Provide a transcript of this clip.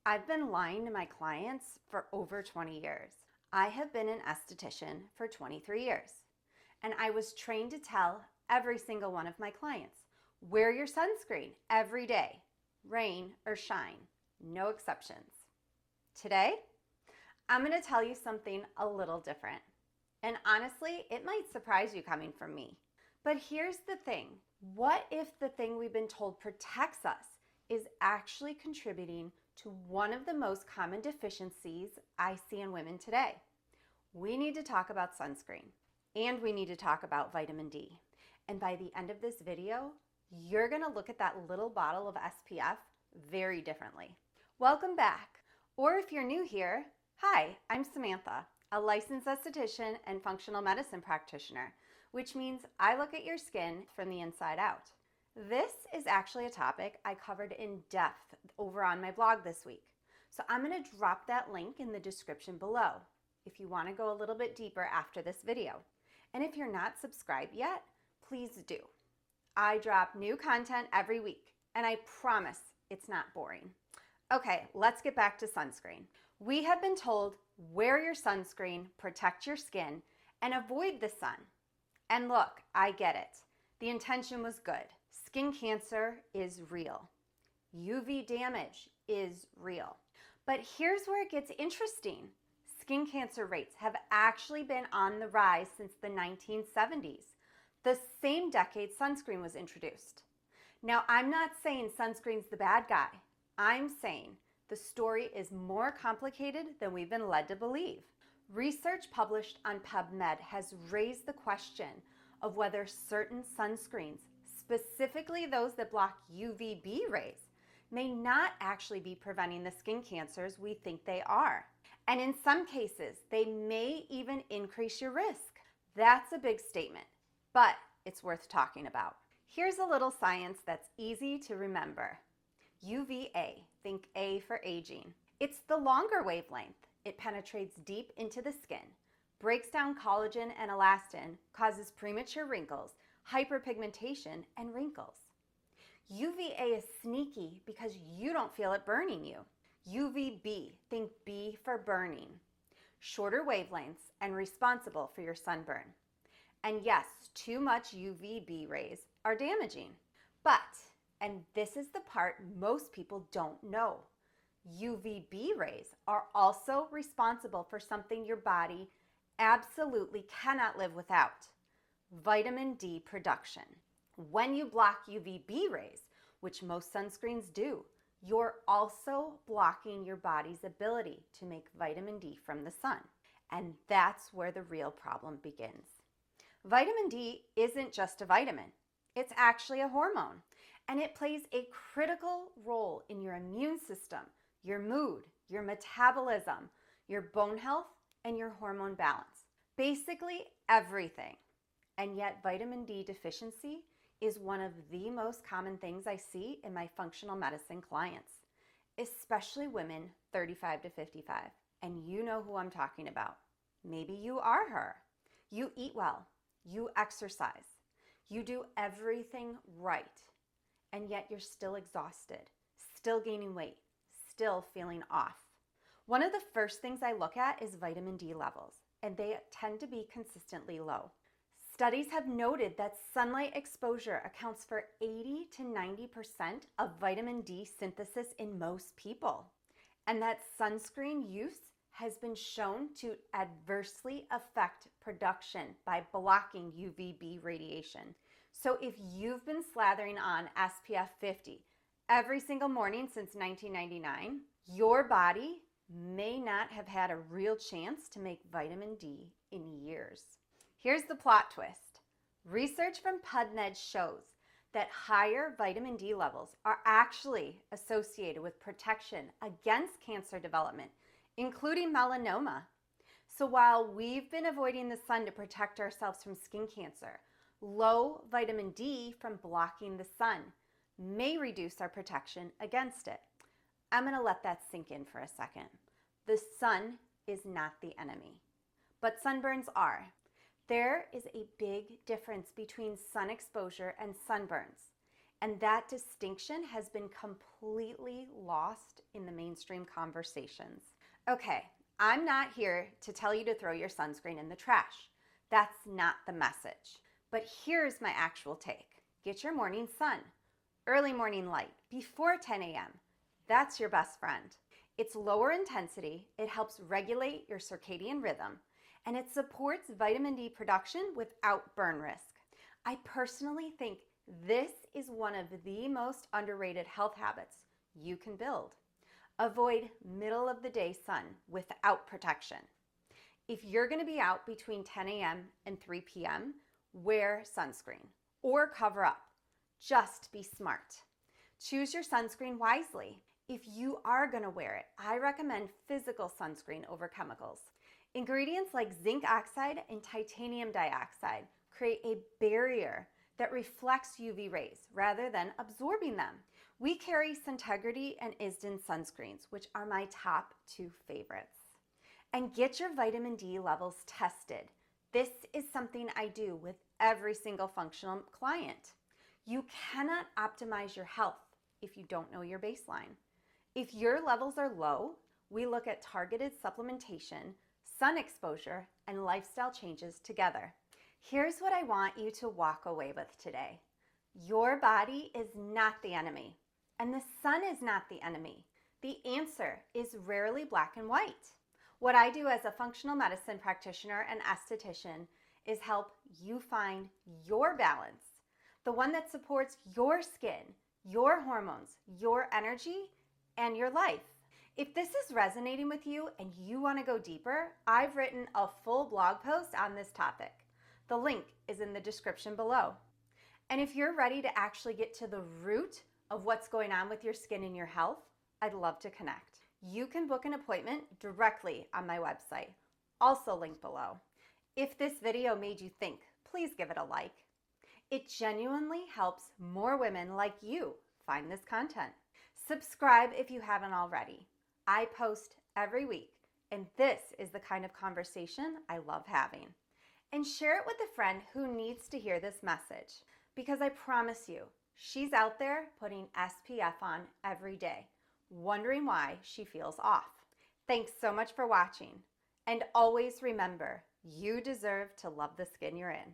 I've been lying to my clients for over 20 years. I have been an esthetician for 23 years. And I was trained to tell every single one of my clients, wear your sunscreen every day, rain or shine, no exceptions. Today, I'm going to tell you something a little different. And honestly, it might surprise you coming from me. But here's the thing. What if the thing we've been told protects us is actually contributing to one of the most common deficiencies I see in women today? We need to talk about sunscreen, and we need to talk about vitamin D. And by the end of this video, you're going to look at that little bottle of SPF very differently. Welcome back. Or if you're new here, hi, I'm Samantha, a licensed esthetician and functional medicine practitioner, which means I look at your skin from the inside out. This is actually a topic I covered in depth over on my blog this week. So I'm going to drop that link in the description below if you want to go a little bit deeper after this video. And if you're not subscribed yet, please do. I drop new content every week, and I promise it's not boring. Okay, let's get back to sunscreen. We have been told, wear your sunscreen, protect your skin, and avoid the sun. And look, I get it. The intention was good. Skin cancer is real. UV damage is real. But here's where it gets interesting. Skin cancer rates have actually been on the rise since the 1970s, the same decade sunscreen was introduced. Now, I'm not saying sunscreen's the bad guy. I'm saying the story is more complicated than we've been led to believe. Research published on PubMed has raised the question of whether certain sunscreens, specifically those that block UVB rays, may not actually be preventing the skin cancers we think they are. And in some cases, they may even increase your risk. That's a big statement, but it's worth talking about. Here's a little science that's easy to remember. UVA, think A for aging. It's the longer wavelength. It penetrates deep into the skin, breaks down collagen and elastin, causes premature wrinkles, hyperpigmentation, and wrinkles. UVA is sneaky because you don't feel it burning you. UVB, think B for burning. Shorter wavelengths and responsible for your sunburn. And yes, too much UVB rays are damaging. But, and this is the part most people don't know, UVB rays are also responsible for something your body absolutely cannot live without: vitamin D production. When you block UVB rays, which most sunscreens do, you're also blocking your body's ability to make vitamin D from the sun. And that's where the real problem begins. Vitamin D isn't just a vitamin. It's actually a hormone, and it plays a critical role in your immune system, your mood, your metabolism, your bone health, and your hormone balance. Basically everything. And yet vitamin D deficiency is one of the most common things I see in my functional medicine clients, especially women 35 to 55. And you know who I'm talking about. Maybe you are her. You eat well, you exercise, you do everything right, and yet you're still exhausted, still gaining weight, still feeling off. One of the first things I look at is vitamin D levels, and they tend to be consistently low. Studies have noted that sunlight exposure accounts for 80 to 90% of vitamin D synthesis in most people, and that sunscreen use has been shown to adversely affect production by blocking UVB radiation. So if you've been slathering on SPF 50 every single morning since 1999, your body may not have had a real chance to make vitamin D in years. Here's the plot twist. Research from PubMed shows that higher vitamin D levels are actually associated with protection against cancer development, including melanoma. So while we've been avoiding the sun to protect ourselves from skin cancer, low vitamin D from blocking the sun may reduce our protection against it. I'm going to let that sink in for a second. The sun is not the enemy, but sunburns are. There is a big difference between sun exposure and sunburns. And that distinction has been completely lost in the mainstream conversations. Okay, I'm not here to tell you to throw your sunscreen in the trash. That's not the message. But here's my actual take. Get your morning sun, early morning light, before 10 a.m. That's your best friend. It's lower intensity, it helps regulate your circadian rhythm, and it supports vitamin D production without burn risk. I personally think this is one of the most underrated health habits you can build. Avoid middle of the day sun without protection. If you're going to be out between 10 a.m. and 3 p.m., wear sunscreen or cover up. Just be smart. Choose your sunscreen wisely. If you are going to wear it, I recommend physical sunscreen over chemicals. Ingredients like zinc oxide and titanium dioxide create a barrier that reflects UV rays rather than absorbing them. We carry Suntegrity and Isden sunscreens, which are my top 2 favorites. And get your vitamin D levels tested. This is something I do with every single functional client. You cannot optimize your health if you don't know your baseline. If your levels are low, we look at targeted supplementation, sun exposure, and lifestyle changes together. Here's what I want you to walk away with today. Your body is not the enemy, and the sun is not the enemy. The answer is rarely black and white. What I do as a functional medicine practitioner and esthetician is help you find your balance, the one that supports your skin, your hormones, your energy, and your life. If this is resonating with you and you want to go deeper, I've written a full blog post on this topic. The link is in the description below. And if you're ready to actually get to the root of what's going on with your skin and your health, I'd love to connect. You can book an appointment directly on my website, also linked below. If this video made you think, please give it a like. It genuinely helps more women like you find this content. Subscribe if you haven't already. I post every week, and this is the kind of conversation I love having. And share it with a friend who needs to hear this message, because I promise you, she's out there putting SPF on every day, wondering why she feels off. Thanks so much for watching, and always remember, you deserve to love the skin you're in.